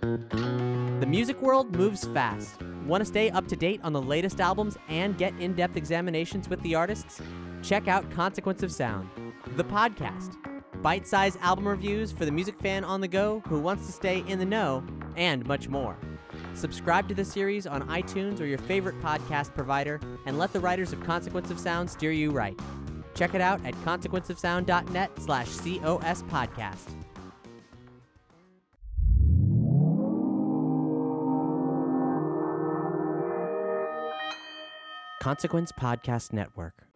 The music world moves fast. Want to stay up to date on the latest albums and get in-depth examinations with the artists? Check out Consequence of Sound, the podcast. Bite-sized album reviews for the music fan on the go who wants to stay in the know, and much more. Subscribe to the series on iTunes or your favorite podcast provider, and let the writers of Consequence of Sound steer you right. Check it out at consequenceofsound.net/COS podcast. Consequence Podcast Network.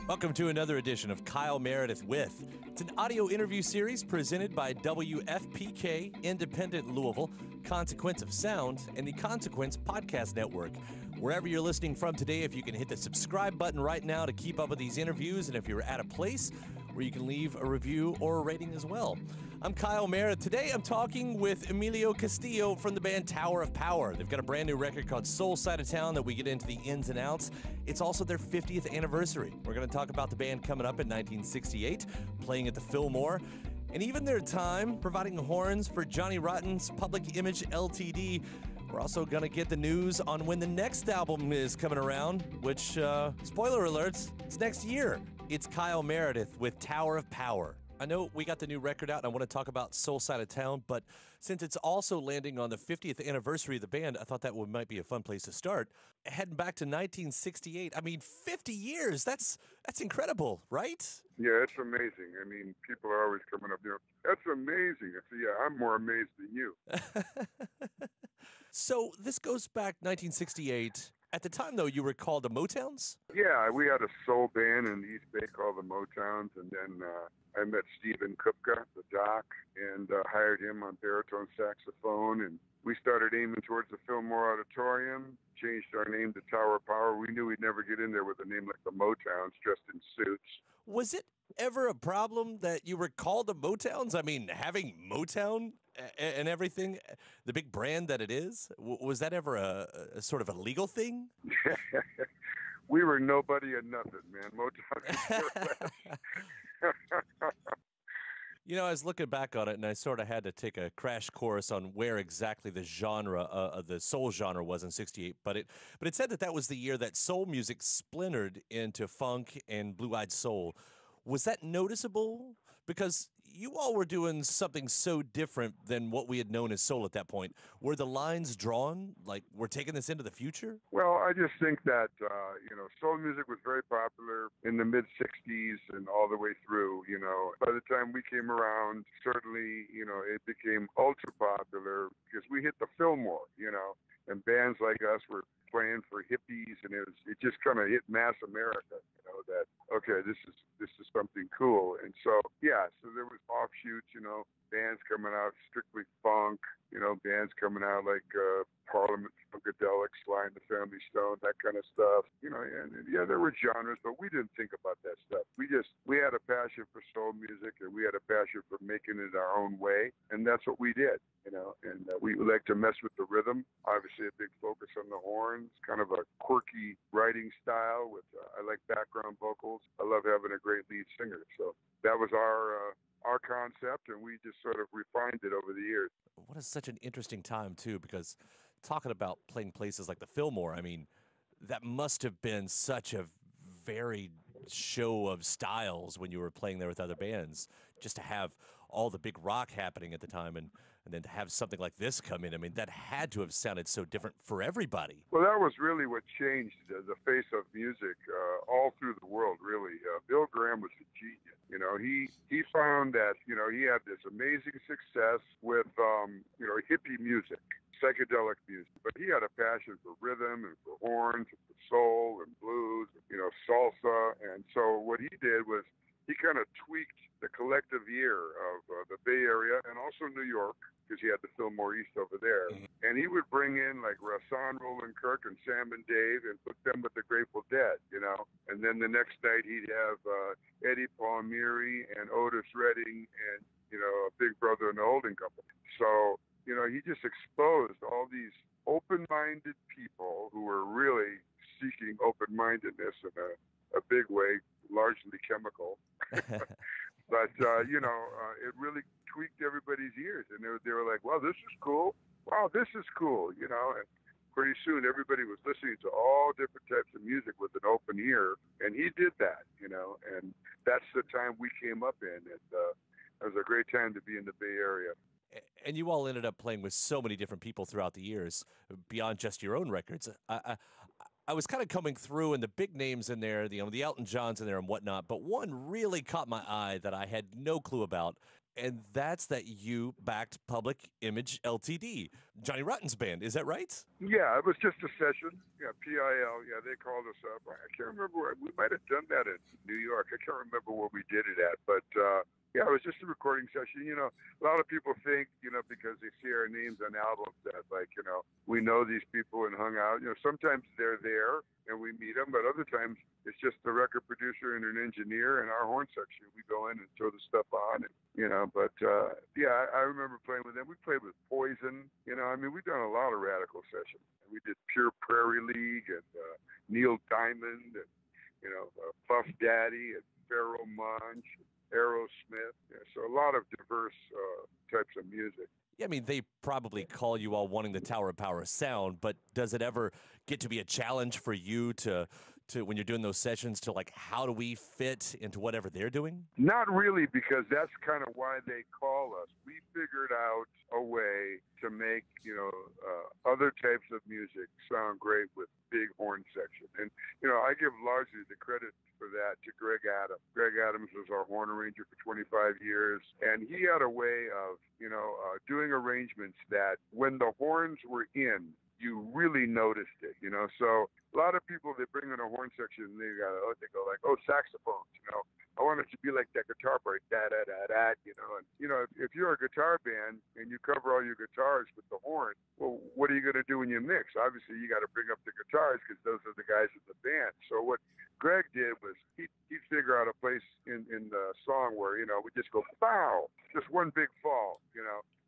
Welcome to another edition of Kyle Meredith With. It's an audio interview series presented by WFPK Independent Louisville, Consequence of Sound, and the Consequence Podcast Network. Wherever you're listening from today, if you can hit the subscribe button right now to keep up with these interviews, and if you're at a place where you can leave a review or a rating as well. I'm Kyle Meredith. Today I'm talking with Emilio Castillo from the band Tower of Power. They've got a brand new record called Soul Side of Town that we get into the ins and outs. It's also their 50th anniversary. We're going to talk about the band coming up in 1968, playing at the Fillmore, and even their time providing horns for Johnny Rotten's Public Image Ltd. We're also going to get the news on when the next album is coming around, which, spoiler alerts, it's next year. It's Kyle Meredith with Tower of Power. I know we got the new record out, and I want to talk about Soul Side of Town, but since it's also landing on the 50th anniversary of the band, I thought that might be a fun place to start. Heading back to 1968, I mean, 50 years, that's incredible, right? Yeah, it's amazing. I mean, people are always coming up, that's amazing. I say, yeah, I'm more amazed than you. So this goes back 1968. At the time, though, you were called the Motowns? Yeah, we had a soul band in the East Bay called the Motowns, and then I met Stephen Kupka, the doc, and hired him on baritone saxophone, and we started aiming towards the Fillmore Auditorium, changed our name to Tower of Power. We knew we'd never get in there with a name like the Motowns, dressed in suits. Was it ever a problem that you were called the Motowns? I mean, having Motown and everything, the big brand that it is, was that ever a sort of a legal thing? We were nobody and nothing, man. Motown. You know, I was looking back on it, and I sort of had to take a crash course on where exactly the genre of the soul genre was in '68. But it said that was the year that soul music splintered into funk and blue-eyed soul. Was that noticeable? Because you all were doing something so different than what we had known as soul at that point. Were the lines drawn? Like, we're taking this into the future? Well, I just think that, soul music was very popular in the mid-'60s and all the way through, By the time we came around, certainly, it became ultra-popular because we hit the Fillmore, and bands like us were playing for hippies, and it just kind of hit mass America, that, okay, this is something cool. And so, so there was offshoots, bands coming out strictly funk, bands coming out like Parliament Funkadelic, Sly and the Family Stone, that kind of stuff, and there were genres, but we didn't think about that stuff. We had a passion for soul music, and we had a passion for making it our own way, and that's what we did, and we like to mess with the rhythm. Obviously, a big focus on the horns, kind of a quirky writing style with, I like background vocals. I love having a great lead singer. So that was our concept, and we just sort of refined it over the years. What is such an interesting time, too, because talking about playing places like the Fillmore, I mean, that must have been such a varied show of styles when you were playing there with other bands, just to have all the big rock happening at the time and then to have something like this come in. I mean, that had to have sounded so different for everybody. Well, that was really what changed the face of music all through the world, really. Bill Graham was a genius. He found that, he had this amazing success with, hippie music, psychedelic music, but he had a passion for rhythm and for horns and for soul and blues, salsa. And so what he did was he kind of tweaked the collective ear of the Bay Area and also New York, because he had the Fillmore East over there. Mm-hmm. And he would bring in like Rahsaan Roland Kirk and Sam and Dave and put them with the Grateful Dead, And then the next night he'd have Eddie Palmieri and Otis Redding and, Big Brother and the Holding Company. So, he just exposed all these open-minded people who were really seeking open-mindedness in a big way, largely chemical. But it really tweaked everybody's ears, and they were like, "Well, this is cool. Wow, this is cool," And pretty soon, everybody was listening to all different types of music with an open ear, and he did that, And that's the time we came up in, and it was a great time to be in the Bay Area. And you all ended up playing with so many different people throughout the years, beyond just your own records. I was kind of coming through, and the big names in there, the Elton Johns in there and whatnot, but one really caught my eye that I had no clue about, and that's that you backed Public Image Ltd., Johnny Rotten's band. Is that right? Yeah, it was just a session. Yeah, PIL. Yeah, they called us up. I can't remember. We might have done that in New York. I can't remember where we did it at, but yeah, it was just a recording session. A lot of people think, because they see our names on albums that, we know these people and hung out. Sometimes they're there and we meet them, but other times it's just the record producer and an engineer and our horn section. We go in and throw the stuff on, But yeah, I remember playing with them. We played with Poison. We've done a lot of radical sessions. We did Pure Prairie League and Neil Diamond and Puff Daddy and Pharoah Monch, Aerosmith. Yeah, so a lot of diverse types of music. Yeah, they probably call you all wanting the Tower of Power sound, but does it ever get to be a challenge for you to when you're doing those sessions to how do we fit into whatever they're doing? Not really, because that's kind of why they call us. We figured out a way to make, other types of music sound great with big horn section. And, I give largely the credit for that to Greg Adams. Greg Adams was our horn arranger for 25 years, and he had a way of, doing arrangements that when the horns were in, you really noticed it, So a lot of people, they bring in a horn section and they go like, oh, saxophones, I want it to be like that guitar part, da-da-da-da, And, if you're a guitar band and you cover all your guitars with the horn, well, what are you going to do when you mix? Obviously, you got to bring up the guitars because those are the guys in the band. So what Greg did was he'd figure out a place in the song where, we just go, bow, just one big fall,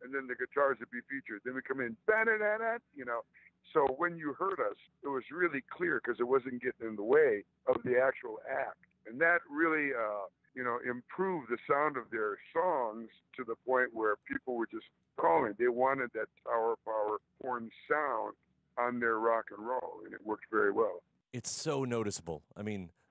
and then the guitars would be featured. Then we come in, da-da-da-da, So when you heard us, it was really clear because it wasn't getting in the way of the actual act. And that really, improved the sound of their songs to the point where people were just calling. They wanted that Tower of Power horn sound on their rock and roll, and it worked very well. It's so noticeable.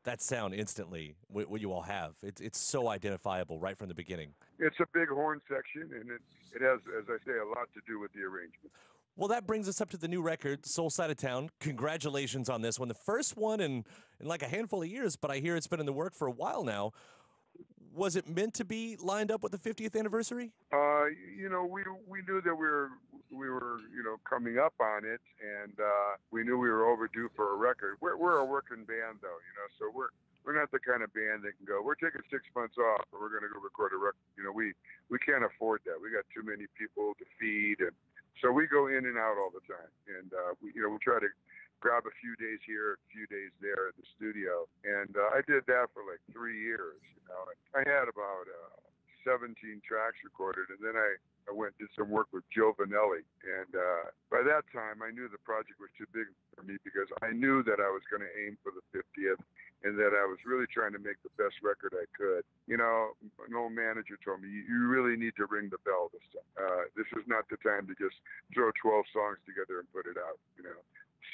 That sound instantly, what you all have, it's so identifiable right from the beginning. It's a big horn section, and it has, as I say, a lot to do with the arrangement. Well, that brings us up to the new record, Soul Side of Town. Congratulations on this one. The first one in like a handful of years, but I hear it's been in the work for a while now. Was it meant to be lined up with the 50th anniversary? We knew that we were coming up on it, and we knew we were overdue for a record. We're a working band, though, so we're not the kind of band that can go, we're taking 6 months off and we're going to go record a record. We can't afford that. We got too many people to feed, and so we go in and out all the time, and we try to grab a few days here, a few days there at the studio, and I did that for like 3 years. I had about 17 tracks recorded, and then I went and did some work with Joe Vanelli, and by that time I knew the project was too big for me because I knew that I was going to aim for the 50th, and that I was really trying to make the best record I could. An old manager told me, you really need to ring the bell this time. This is not the time to just throw 12 songs together and put it out,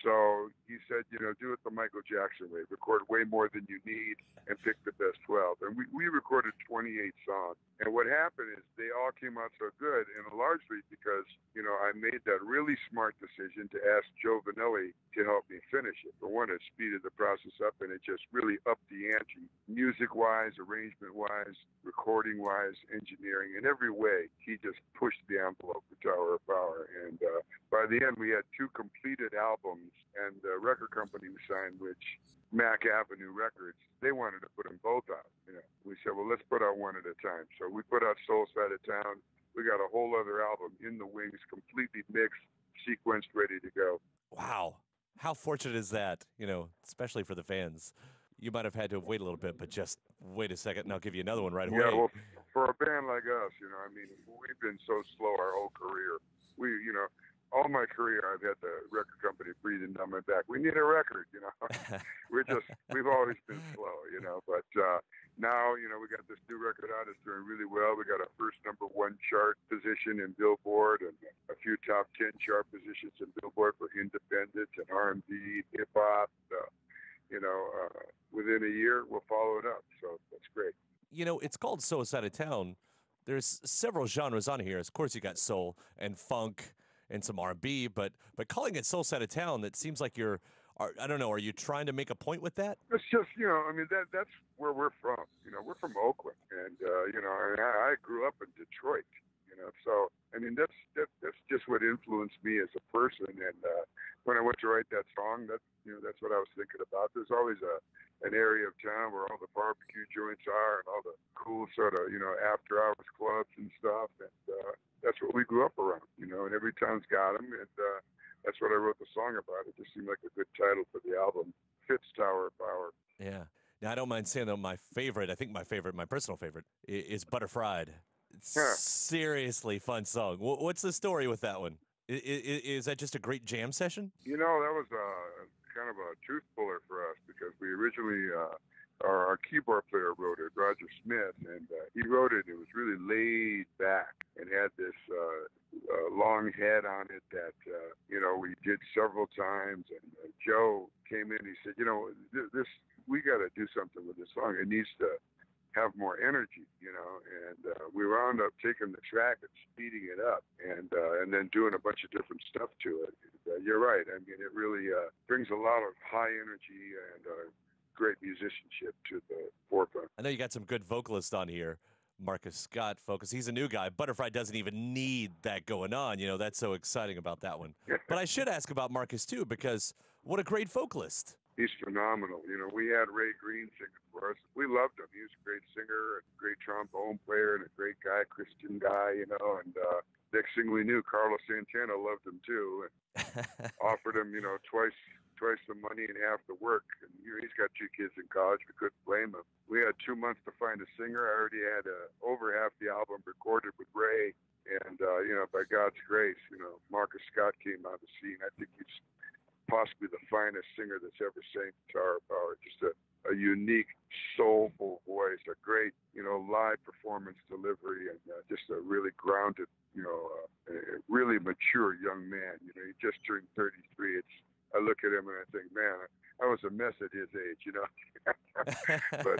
So he said, do it the Michael Jackson way. Record way more than you need and pick the best 12. And we recorded 28 songs. And what happened is they all came out so good, and largely because, I made that really smart decision to ask Joe Vanelli to help me finish it. For one, it speeded the process up, and it just really upped the ante. Music-wise, arrangement-wise, recording-wise, engineering, in every way, he just pushed the envelope for Tower of Power. And by the end, we had 2 completed albums, and the record company we signed, which Mac Avenue Records, they wanted to put them both out. We said, well, let's put out one at a time. So we put out Soul Side of Town. We got a whole other album in the wings, completely mixed, sequenced, ready to go. Wow. How fortunate is that, especially for the fans? You might have had to have waited a little bit, but just wait a second and I'll give you another one right away. Yeah, well, for a band like us, we've been so slow our whole career. All my career, I've had the record company breathing down my back. We need a record, we've always been slow, but now, we got this new record out. It's doing really well. We got our first #1 chart position in Billboard and a few top 10 chart positions in Billboard for independent and R&B, hip hop. Within a year, we'll follow it up. So that's great. It's called Soul Side of Town. There's several genres on here. Of course, you got soul and funk and some R&B, but calling it Soul Side of Town, that seems like I don't know, are you trying to make a point with that? It's just, that's where we're from. We're from Oakland, and I grew up in Detroit. So that's just what influenced me as a person. And when I went to write that song, that's what I was thinking about. There's always an area of town where all the barbecue joints are and all the cool sort of after hours clubs and stuff. And that's what we grew up around. And every town's got them. And that's what I wrote the song about. It just seemed like a good title for the album. Fits Tower of Power. Yeah. Now, I don't mind saying that my personal favorite, is Butterfried. Seriously fun song. What's the story with that one? Is that just a great jam session? That was kind of a tooth puller for us because we originally, our keyboard player wrote it, Roger Smith, and he wrote it. It was really laid back and had this long head on it that, we did several times. And Joe came in, he said, we got to do something with this song. It needs to have more energy, and we wound up taking the track and speeding it up and then doing a bunch of different stuff to it. And, you're right. I mean, it really brings a lot of high energy and great musicianship to the forefront. I know you got some good vocalists on here. Marcus Scott, folks. He's a new guy. Butterfly doesn't even need that going on. That's so exciting about that one. But I should ask about Marcus, too, because what a great vocalist. He's phenomenal. We had Ray Green singing for us. We loved him. He was a great singer, a great trombone player, and a great guy, Christian guy, and next thing we knew, Carlos Santana loved him too and offered him, twice the money and half the work. And he's got 2 kids in college. We couldn't blame him. We had 2 months to find a singer. I already had over half the album recorded with Ray. And, by God's grace, Marcus Scott came on the scene. I think he's possibly the finest singer that's ever sang Tower of Power. Just a unique, soulful voice, a great, live performance delivery, and just a really grounded, a really mature young man. He just turned 33. I look at him and I think, man, I was a mess at his age, But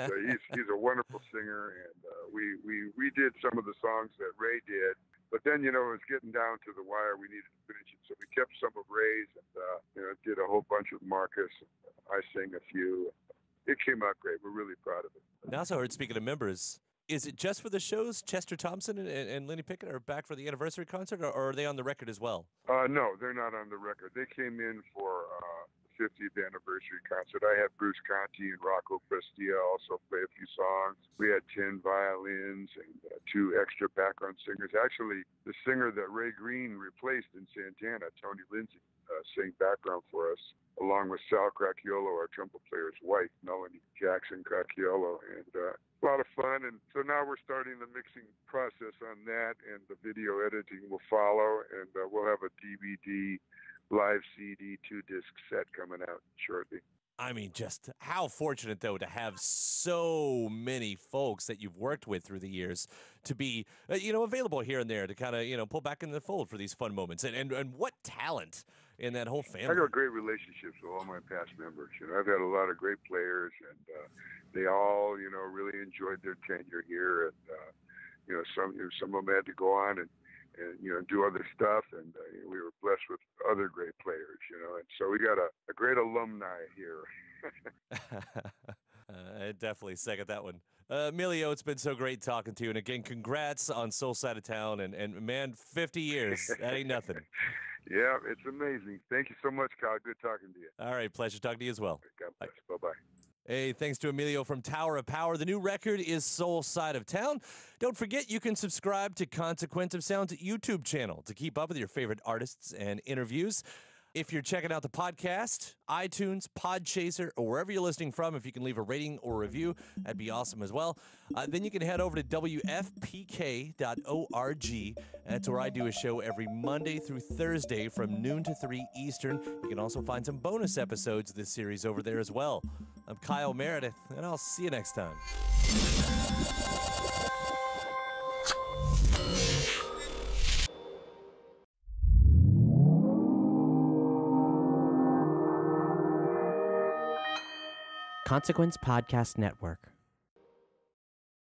he's a wonderful singer, and we did some of the songs that Ray did. But then, it was getting down to the wire. We needed to finish it. So we kept some of Ray's and, did a whole bunch with Marcus. I sang a few. It came out great. We're really proud of it. Now, I also heard, speaking of members, is it just for the shows? Chester Thompson and Lenny Pickett are back for the anniversary concert, or are they on the record as well? No, they're not on the record. They came in for the 50th anniversary concert. I had Bruce Conti and Rocco Prestia also play a few songs. We had 10 violins and 2 extra background singers. Actually, the singer that Ray Green replaced in Santana, Tony Lindsay, sang background for us, along with Sal Cracchiolo, our trumpet player's wife, Melanie Jackson Cracchiolo, and a lot of fun. And so now we're starting the mixing process on that, and the video editing will follow, and we'll have a DVD, live CD, 2-disc set coming out shortly. I mean, just how fortunate, though, to have so many folks that you've worked with through the years to be, available here and there to kind of, pull back in the fold for these fun moments. And what talent in that whole family. I got great relationships with all my past members. I've had a lot of great players, and they all, really enjoyed their tenure here. And, some of them had to go on and do other stuff, and we were blessed with other great players, and so we got a great alumni here. I definitely second that one. Emilio, it's been so great talking to you, and again, congrats on Soul Side of Town, and man, 50 years, that ain't nothing. Yeah, it's amazing. Thank you so much, Kyle. Good talking to you. All right, pleasure talking to you as well. God bless. Bye-bye. Hey, thanks to Emilio from Tower of Power. The new record is Soul Side of Town. Don't forget, you can subscribe to Consequence of Sound's YouTube channel to keep up with your favorite artists and interviews. If you're checking out the podcast, iTunes, Podchaser, or wherever you're listening from, if you can leave a rating or review, that'd be awesome as well. Then you can head over to WFPK.org. That's where I do a show every Monday through Thursday from noon to 3 Eastern. You can also find some bonus episodes of this series over there as well. I'm Kyle Meredith, and I'll see you next time. Consequence Podcast Network.